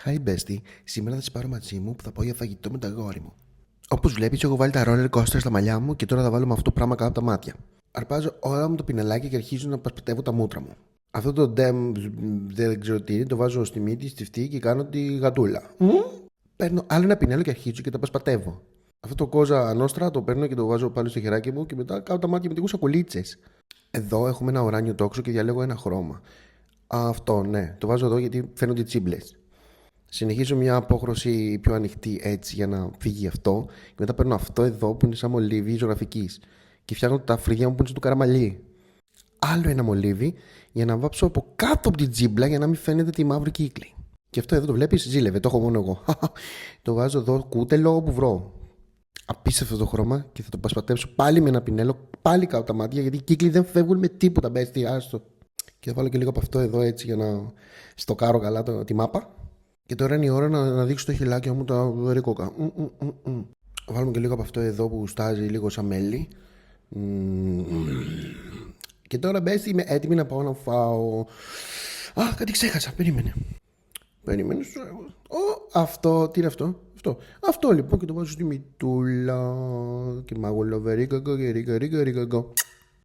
Hi bestie, σήμερα θα σε πάρω μαζί μου που θα πάω για φαγητό με τα γόρι μου. Όπως βλέπεις, έχω βάλει τα roller coaster στα μαλλιά μου και τώρα θα βάλω με αυτό το πράγμα κάτω από τα μάτια. Αρπάζω όλα μου το πινελάκι και αρχίζω να πασπατεύω τα μούτρα μου. Αυτό το δεν ξέρω τι είναι, το βάζω στη μύτη, στη φτή και κάνω τη γατούλα. Παίρνω άλλο ένα πινέλο και αρχίζω και τα πασπατεύω. Αυτό το κόζα ανώστρα το παίρνω και το βάζω πάλι στο χεράκι μου και μετά κάνω τα μάτια με τίγου σακουλίτσες. Εδώ έχουμε ένα ουράνιο τόξο και διαλέγω ένα χρώμα. Αυτό, ναι, το βάζω εδώ γιατί φαίνονται τσίμπλες. Συνεχίζω μια απόχρωση πιο ανοιχτή έτσι για να φύγει αυτό. Και μετά παίρνω αυτό εδώ που είναι σαν μολύβι ζωγραφική. Και φτιάχνω τα φρύδια μου που είναι σαν το καραμαλί. Άλλο ένα μολύβι για να βάψω από κάτω από την τζίμπλα για να μην φαίνεται τη μαύρη κύκλη. Και αυτό εδώ το βλέπει, ζήλευε, το έχω μόνο εγώ. Το βάζω εδώ κούτελο όπου βρω. Απίστευτο το χρώμα και θα το πασπατέψω πάλι με ένα πινέλο, πάλι κάτω τα μάτια γιατί οι κύκλοι δεν φεύγουν με τίποτα. Μπέστη, άστο. Και θα βάλω και λίγο από αυτό εδώ έτσι για να στοκάρω καλά τη μάπα. Και τώρα είναι η ώρα να δείξω το χιλάκι μου τα ρικόκα. Βάλουμε και λίγο από αυτό εδώ που στάζει λίγο σαν μέλι. Και τώρα μπες, είμαι έτοιμη να πάω να φάω. Α, κάτι ξέχασα. Περίμενε. Αυτό, τι είναι αυτό. Αυτό λοιπόν και το βάζω στη μητούλα. Και μάγω λοβερίκακο και ρίκα.